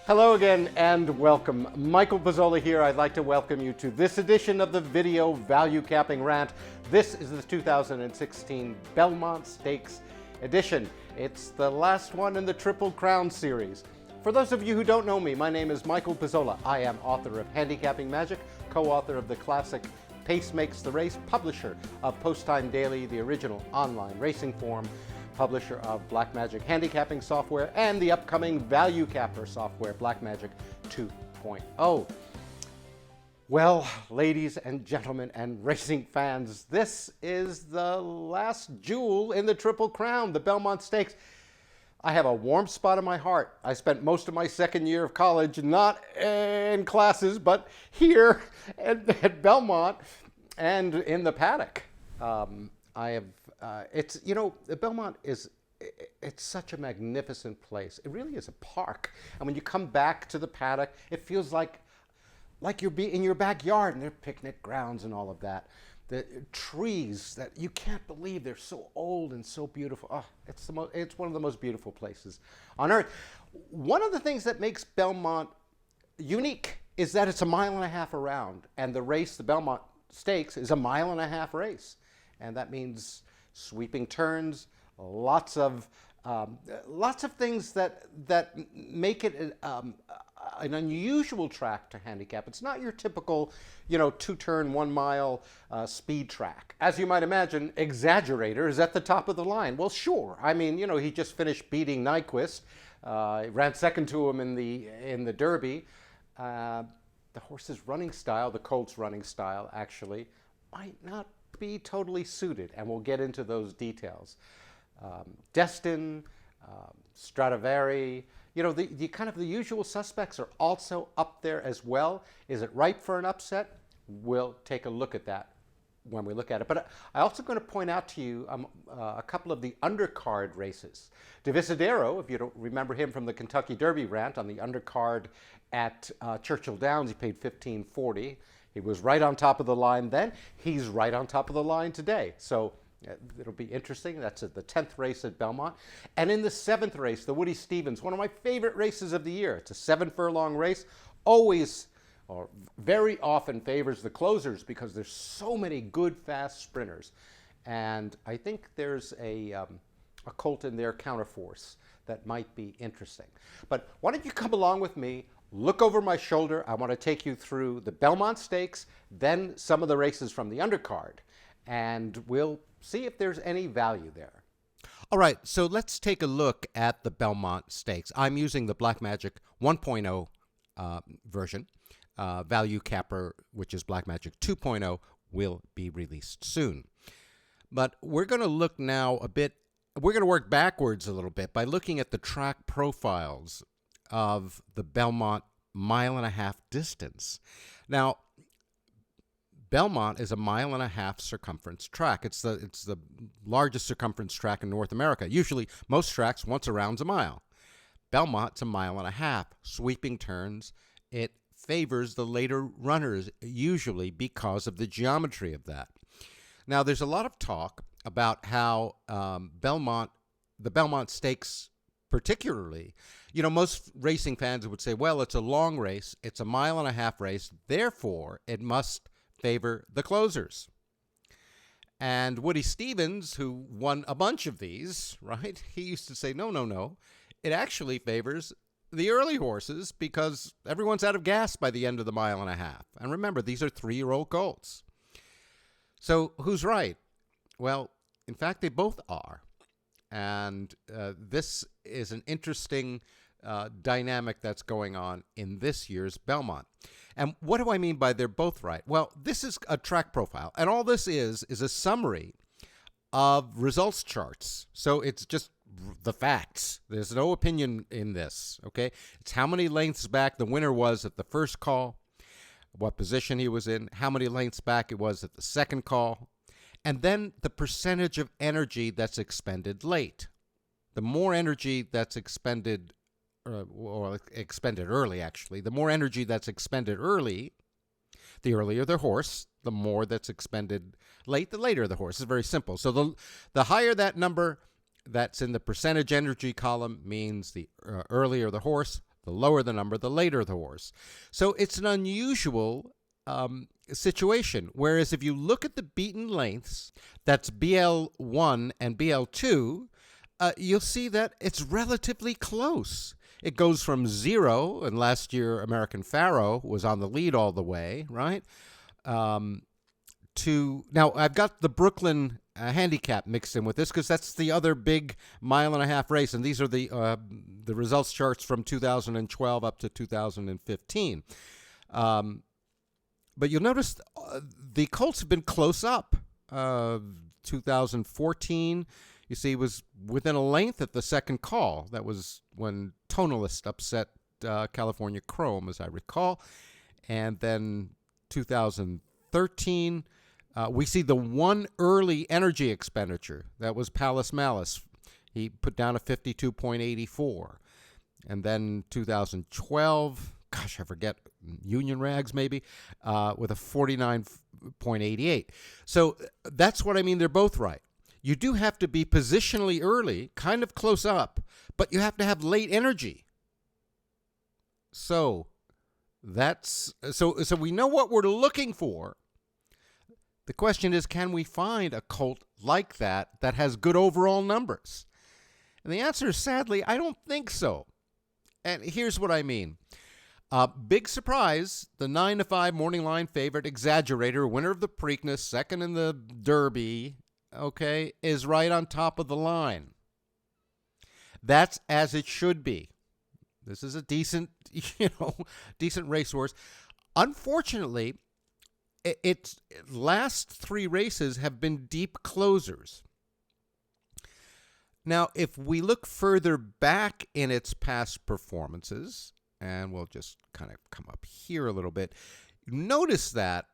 Hello again and welcome. Michael Pizzolla here. I'd like to welcome you to this edition of the video value capping rant. This is the 2016 Belmont Stakes edition. It's the last one in the Triple Crown series. For those of you who don't know me, my name is Michael Pizzolla. I am author of Handicapping Magic, co-author of the classic Pace Makes the Race, publisher of Post Time Daily, the original online racing forum, publisher of Blackmagic handicapping software, and the upcoming Value Capper software, Blackmagic 2.0. Well, ladies and gentlemen and racing fans, this is the last jewel in the Triple Crown, the Belmont Stakes. I have a warm spot in my heart. I spent most of my second year of college not in classes, but here at Belmont and in the paddock. Belmont it's such a magnificent place. It really is a park. And when you come back to the paddock, it feels like you're in your backyard, and there are picnic grounds and all of that. The trees that you can't believe they're so old and so beautiful. Oh, it's one of the most beautiful places on earth. One of the things that makes Belmont unique is that it's a mile and a half around, and the race, the Belmont Stakes, is a mile and a half race. And that means sweeping turns, lots of things that make it an unusual track to handicap. It's not your typical, two-turn, 1 mile speed track. As you might imagine, Exaggerator is at the top of the line. Well, sure. I mean, he just finished beating Nyquist, ran second to him in the Derby. The horse's running style, the colt's running style, actually, might not be totally suited, and we'll get into those details. Destin, Stradivari, the kind of the usual suspects are also up there as well. Is it ripe for an upset? We'll take a look at that when we look at it. But I'm also going to point out to you a couple of the undercard races. Divisadero, if you don't remember him from the Kentucky Derby rant, on the undercard at Churchill Downs, he paid $15.40. He was right on top of the line then. He's right on top of the line today. So it'll be interesting. That's at the 10th race at Belmont. And in the 7th race, the Woody Stephens, one of my favorite races of the year. It's a 7-furlong race. Always, or very often, favors the closers because there's so many good, fast sprinters. And I think there's a colt in there, Counterforce, that might be interesting. But why don't you come along with me? Look over my shoulder. I want to take you through the Belmont Stakes, then some of the races from the undercard, and we'll see if there's any value there. All right, so let's take a look at the Belmont Stakes. I'm using the Blackmagic 1.0 version. Value Capper, which is Blackmagic 2.0, will be released soon. But we're going to look now we're going to work backwards a little bit by looking at the track profiles of the Belmont mile-and-a-half distance. Now, Belmont is a mile-and-a-half circumference track. It's the largest circumference track in North America. Usually, most tracks, once a round's a mile. Belmont's a mile-and-a-half. Sweeping turns, it favors the later runners, usually because of the geometry of that. Now, there's a lot of talk about how the Belmont Stakes particularly, most racing fans would say, well, it's a long race, it's a mile-and-a-half race, therefore it must favor the closers. And Woody Stephens, who won a bunch of these, right, he used to say, no, it actually favors the early horses because everyone's out of gas by the end of the mile-and-a-half. And remember, these are 3-year-old colts. So who's right? Well, in fact, they both are. And this is an interesting dynamic that's going on in this year's Belmont. And what do I mean by they're both right? Well, this is a track profile. And all this is a summary of results charts. So it's just the facts. There's no opinion in this, okay? It's how many lengths back the winner was at the first call, what position he was in, how many lengths back it was at the second call, and then the percentage of energy that's expended late. The more energy that's expended, or expended early, actually, the more energy that's expended early, the earlier the horse, the more that's expended late, the later the horse. It's very simple. So the higher that number that's in the percentage energy column means the earlier the horse, The lower the number, the later the horse. So it's an unusual situation. Whereas if you look at the beaten lengths, that's BL1 and BL2, you'll see that it's relatively close. It goes from 0, and last year American Pharaoh was on the lead all the way, right? To now, I've got the Brooklyn handicap mixed in with this because that's the other big mile-and-a-half race, and these are the results charts from 2012 up to 2015. But you'll notice the Colts have been close up. 2014, you see, was within a length at the second call. That was when Tonalist upset California Chrome, as I recall. And then 2013, we see the one early energy expenditure. That was Palace Malice. He put down a 52.84. And then 2012, gosh, I forget, Union Rags maybe, with a 49.88. So that's what I mean. They're both right. You do have to be positionally early, kind of close up, but you have to have late energy. So that's so we know what we're looking for. The question is, can we find a colt like that has good overall numbers? And the answer is, sadly, I don't think so. And here's what I mean. Big surprise, the 9-5 morning line favorite, Exaggerator, winner of the Preakness, second in the Derby, okay, is right on top of the line. That's as it should be. This is a decent, decent racehorse. Unfortunately, its last 3 races have been deep closers. Now, if we look further back in its past performances, and we'll just kind of come up here a little bit, notice that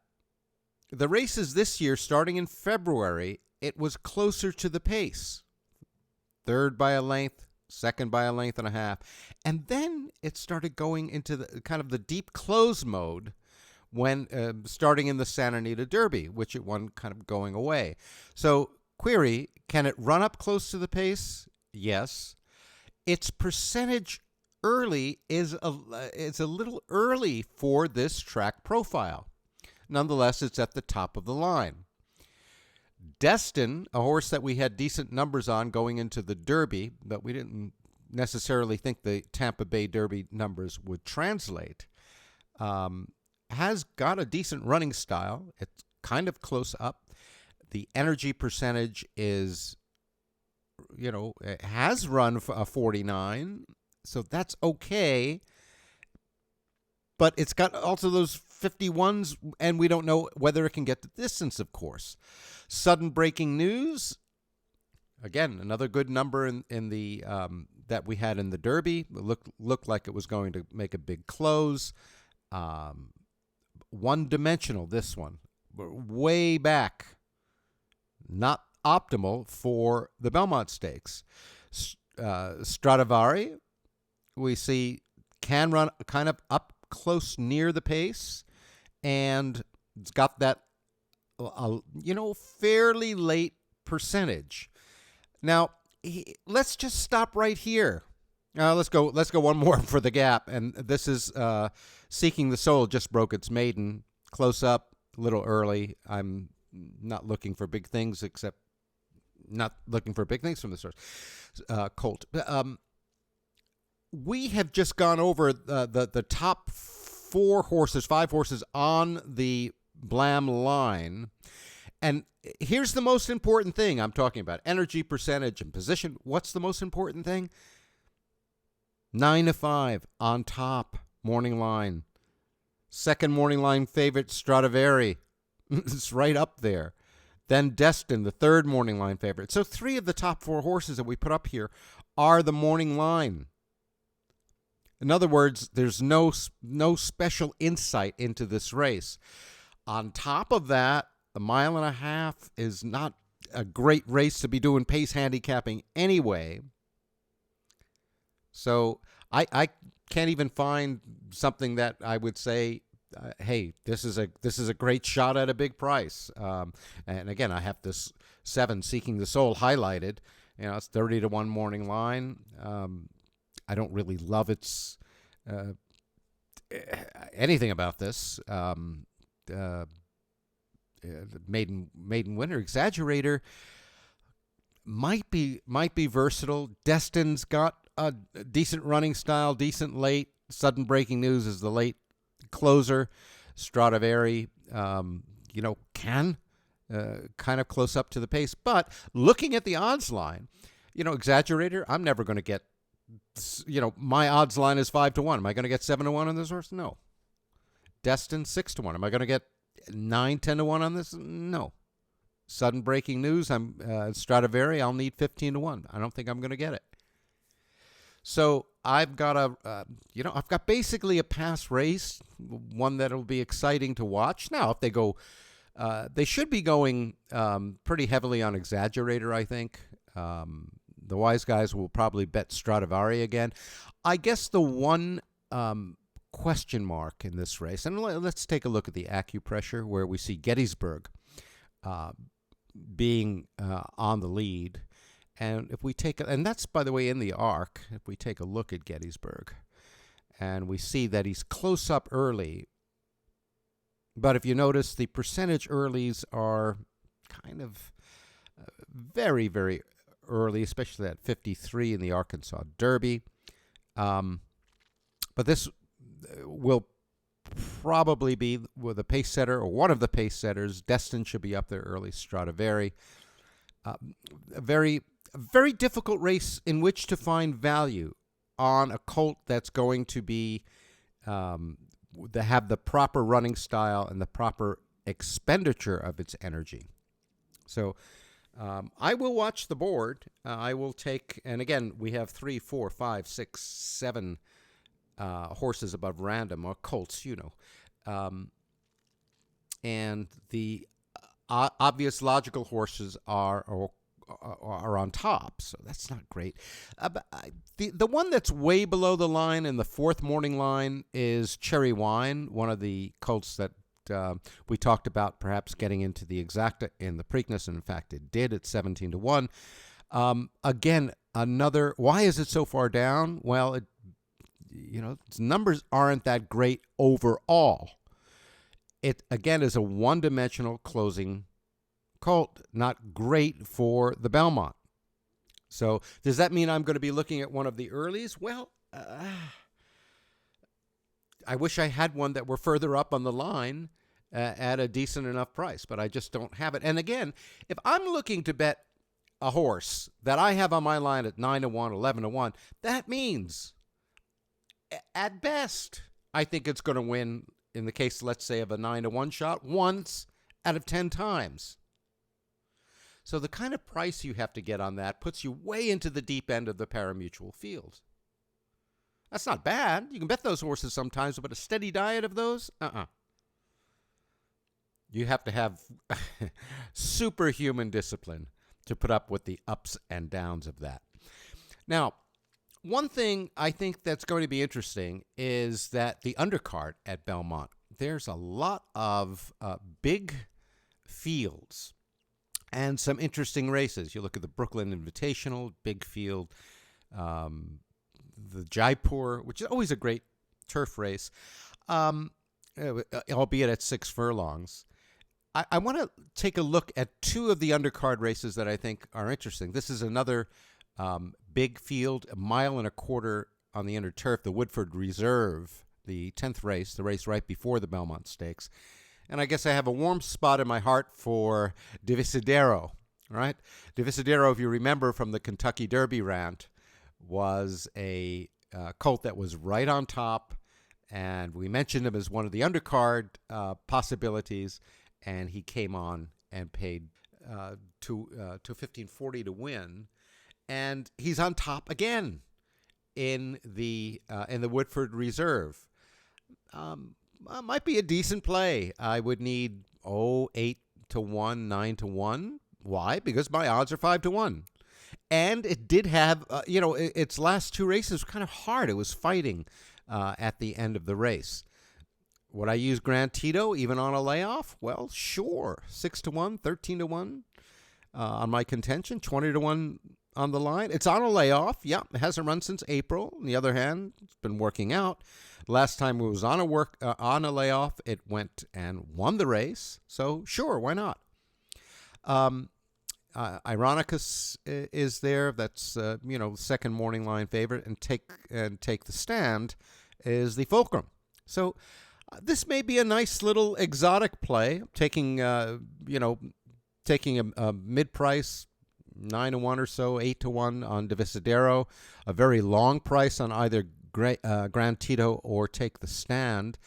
the races this year, starting in February, it was closer to the pace. Third by a length, second by a length and a half. And then it started going into the kind of the deep close mode when starting in the Santa Anita Derby, which it won kind of going away. So, query, can it run up close to the pace? Yes. Its percentage early is a little early for this track profile. Nonetheless, it's at the top of the line. Destin, a horse that we had decent numbers on going into the Derby, but we didn't necessarily think the Tampa Bay Derby numbers would translate, has got a decent running style. It's kind of close up. The energy percentage is, it has run a 49, so that's okay. But it's got also those 51s, and we don't know whether it can get the distance, of course. Sudden breaking news. Again, another good number in the that we had in the Derby. It looked like it was going to make a big close. One-dimensional, this one. Way back. Not optimal for the Belmont Stakes. Stradivari, we see, can run kind of up close near the pace, and it's got that fairly late percentage. Now, let's just stop right here. Let's go one more for the gap, and this is Seeking the Soul. Just broke its maiden. Close up, a little early. I'm not looking for big things, except not looking for big things from the source. Colt. We have just gone over the top 5 horses on the Blam line. And here's the most important thing I'm talking about. Energy, percentage, and position. What's the most important thing? 9-5 on top, morning line. Second morning line favorite, Stradivari. It's right up there. Then Destin, the third morning line favorite. So 3 of the top 4 horses that we put up here are the morning line. In other words, there's no special insight into this race. On top of that, the 1.5 miles is not a great race to be doing pace handicapping anyway. So I can't even find something that I would say, hey, this is a great shot at a big price. And again, I have this 7 Seeking the Soul highlighted. It's 30-1 morning line. I don't really love its uh, anything about this. The maiden winner, Exaggerator, might be versatile. Destin's got a decent running style, decent late. Sudden Breaking News is the late closer. Stradivari, can kind of close up to the pace. But looking at the odds line, Exaggerator, I'm never going to get, my odds line is 5-1. Am I going to get 7-1 on this horse? No. Destin, 6-1. Am I going to get 9-10-1 on this? No. Sudden Breaking News, I'm Stradivari, I'll need 15-1. I don't think I'm going to get it. So I've got I've got basically a pass race, one that'll be exciting to watch. Now, if they go, they should be going pretty heavily on Exaggerator, I think. The wise guys will probably bet Stradivari again. I guess the one question mark in this race, and let's take a look at the acupressure, where we see Gettysburg being on the lead. And if we take, and that's, by the way, in the arc, if we take a look at Gettysburg, and we see that he's close up early, but if you notice, the percentage earlies are kind of very, very early, especially at 53 in the Arkansas Derby. But this will probably be with a pace setter, or one of the pace setters. Destin should be up there early. Stradivari. A very difficult race in which to find value on a colt that's going to be have the proper running style and the proper expenditure of its energy. So I will watch the board. I will take, and again, we have 3, 4, 5, 6, 7 horses above random, or colts, and the obvious logical horses are on top, so that's not great. The one that's way below the line in the fourth morning line is Cherry Wine, one of the colts that we talked about perhaps getting into the exacta in the Preakness, and in fact it did at 17-1. Again, another, why is it so far down? Well, its numbers aren't that great overall. It, again, is a one-dimensional closing colt, not great for the Belmont. So does that mean I'm going to be looking at one of the earlies? Well, I wish I had one that were further up on the line at a decent enough price, but I just don't have it. And again, if I'm looking to bet a horse that I have on my line at 9-1, 11-1, that means at best I think it's going to win, in the case, let's say, of a 9-1 shot, once out of 10 times. So the kind of price you have to get on that puts you way into the deep end of the parimutuel field. That's not bad. You can bet those horses sometimes, but a steady diet of those? You have to have superhuman discipline to put up with the ups and downs of that. Now, one thing I think that's going to be interesting is that the undercard at Belmont, there's a lot of big fields and some interesting races. You look at the Brooklyn Invitational, big field, the Jaipur, which is always a great turf race, albeit at 6 furlongs. I want to take a look at 2 of the undercard races that I think are interesting. This is another big field, 1.25 miles on the inner turf, the Woodford Reserve, the 10th race, the race right before the Belmont Stakes. And I guess I have a warm spot in my heart for Divisadero, right? Divisadero, if you remember from the Kentucky Derby rant, was a colt that was right on top, and we mentioned him as one of the undercard possibilities, and he came on and paid to $15.40 to win, and he's on top again in the Woodford Reserve. Might be a decent play. I would need 8-1, 9-1. Why? Because my odds are 5-1. And it did have, its last 2 races were kind of hard. It was fighting at the end of the race. Would I use Grand Tito even on a layoff? Well, sure. 6-1, 13-1. on my contention, 20 to 1 on the line. It's on a layoff. Yeah, it hasn't run since April. On the other hand, it's been working out. Last time it was on a layoff, it went and won the race. So sure, why not? Ironicus is there. That's second morning line favorite, and take the stand is the Fulcrum. So this may be a nice little exotic play. Taking a mid price, 9 to 1 or so, 8 to 1 on Divisadero, a very long price on either Grand Tito or Take the Stand.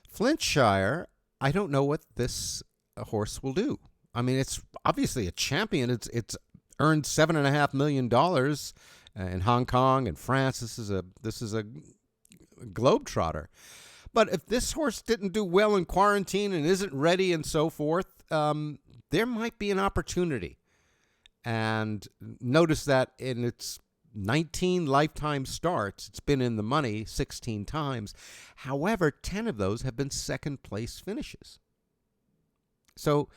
Flintshire, I don't know what this horse will do. I mean, it's obviously a champion. It's earned $7.5 million in Hong Kong and France. This is a globetrotter. But if this horse didn't do well in quarantine and isn't ready and so forth, there might be an opportunity. And notice that in its 19 lifetime starts, it's been in the money 16 times. However, 10 of those have been second place finishes. So,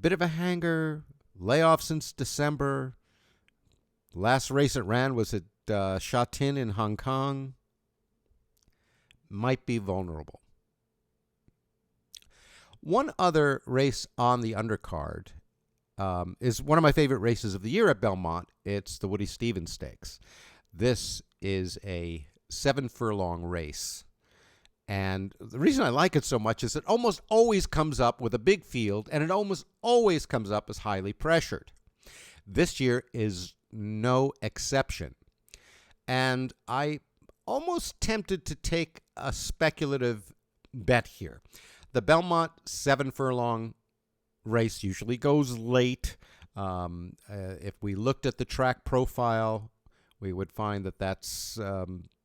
bit of a hanger, layoff since December. Last race it ran was at Sha Tin in Hong Kong. Might be vulnerable. One other race on the undercard is one of my favorite races of the year at Belmont. It's the Woody Stevens Stakes. This is a 7-furlong race. And the reason I like it so much is it almost always comes up with a big field, and it almost always comes up as highly pressured. This year is no exception. And I almost tempted to take a speculative bet here. The Belmont 7-furlong race usually goes late. If we looked at the track profile, we would find that that's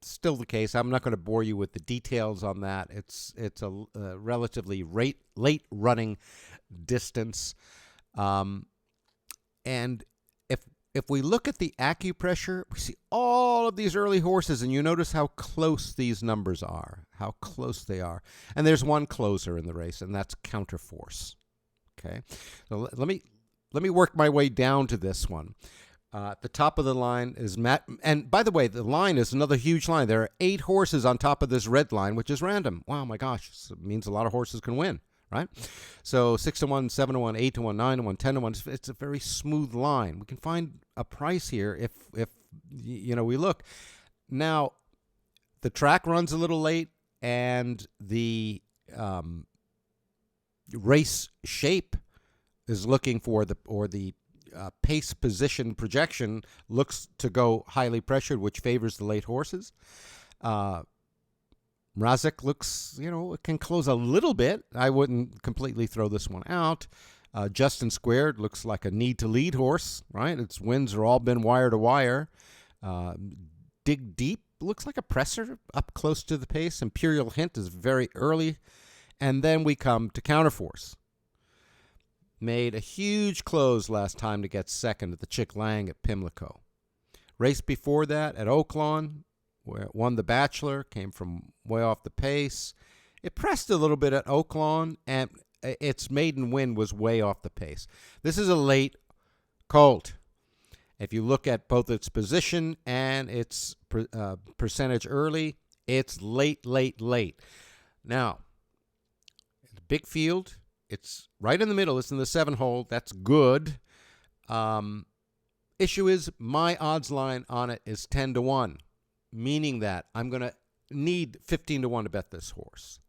still the case. I'm not going to bore you with the details on that. It's a relatively late running distance. And if we look at the acupressure, we see all of these early horses, and you notice how close these numbers are, how close they are. And there's one closer in the race, and that's Counterforce. Okay, so let me work my way down to this one. At the top of the line is Matt. And by the way, the line is another huge line. There are 8 horses on top of this red line, which is random. Wow, my gosh. It means a lot of horses can win, right? So 6 to 1, 7 to 1, 8 to 1, 9 to 1, 10 to 1. It's a very smooth line. We can find a price here if we look. Now, the track runs a little late, and the race shape is looking for the pace position projection looks to go highly pressured, which favors the late horses. Mrazek looks, it can close a little bit. I wouldn't completely throw this one out. Justin Squared looks like a need to lead horse, right? Its wins are all been wire to wire. Dig Deep looks like a presser up close to the pace. Imperial Hint is very early. And then we come to Counterforce. Made a huge close last time to get second at the Chick Lang at Pimlico. Race before that at Oaklawn, where it won the Bachelor, came from way off the pace. It pressed a little bit at Oaklawn, and its maiden win was way off the pace. This is a late colt. If you look at both its position and its percentage early, it's late. Now, it's a big field. It's right in the middle. It's in the 7-hole. That's good. Issue is my odds line on it is 10 to 1, meaning that I'm going to need 15 to 1 to bet this horse.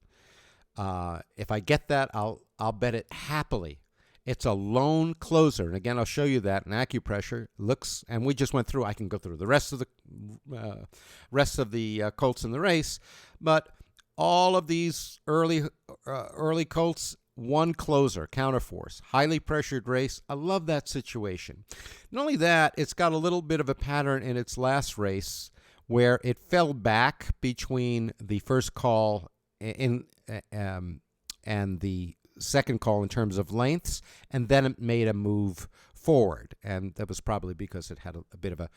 If I get that, I'll bet it happily. It's a lone closer, and again, I'll show you that in acupressure. Looks, and we just went through. I can go through the rest of the colts in the race, but all of these early colts. One closer, Counterforce, highly pressured race. I love that situation. Not only that, it's got a little bit of a pattern in its last race where it fell back between the first call and the second call in terms of lengths, and then it made a move forward. And that was probably because it had a bit of it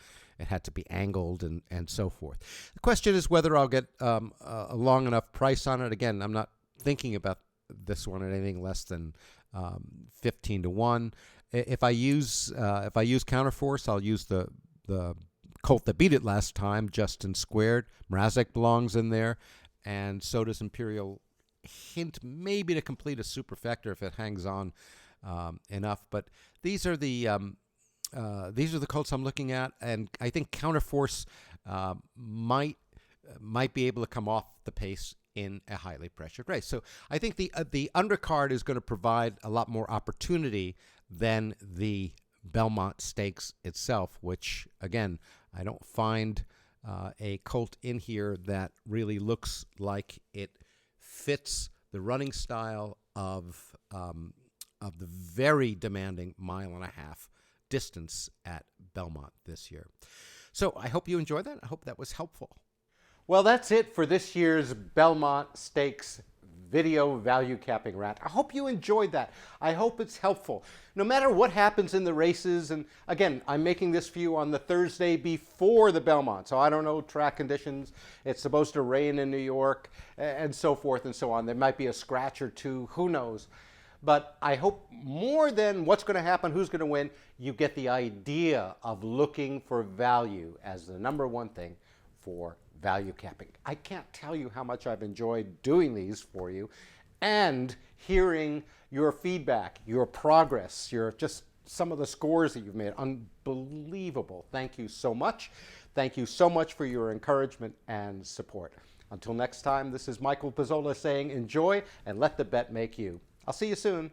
had to be angled and so forth. The question is whether I'll get a long enough price on it. Again, I'm not thinking about this one at anything less than 15 to 1. If I use counterforce, I'll use the colt that beat it last time, Justin Squared. Mrazek belongs in there, and so does Imperial Hint, maybe to complete a superfecta if it hangs on enough. But these are the colts I'm looking at, and I think counterforce might be able to come off the pace in a highly pressured race. So I think the undercard is going to provide a lot more opportunity than the Belmont Stakes itself, which, again, I don't find a colt in here that really looks like it fits the running style of the very demanding 1.5 mile distance at Belmont this year. So I hope you enjoyed that. I hope that was helpful. Well, that's it for this year's Belmont Stakes video value capping rant. I hope you enjoyed that. I hope it's helpful. No matter what happens in the races, and again, I'm making this for you on the Thursday before the Belmont, so I don't know track conditions. It's supposed to rain in New York, and so forth and so on. There might be a scratch or two, who knows. But I hope more than what's going to happen, who's going to win, you get the idea of looking for value as the number one thing for value capping. I can't tell you how much I've enjoyed doing these for you and hearing your feedback, your progress, your just some of the scores that you've made. Unbelievable. Thank you so much. Thank you so much for your encouragement and support. Until next time, this is Michael Pizzolla saying enjoy and let the bet make you. I'll see you soon.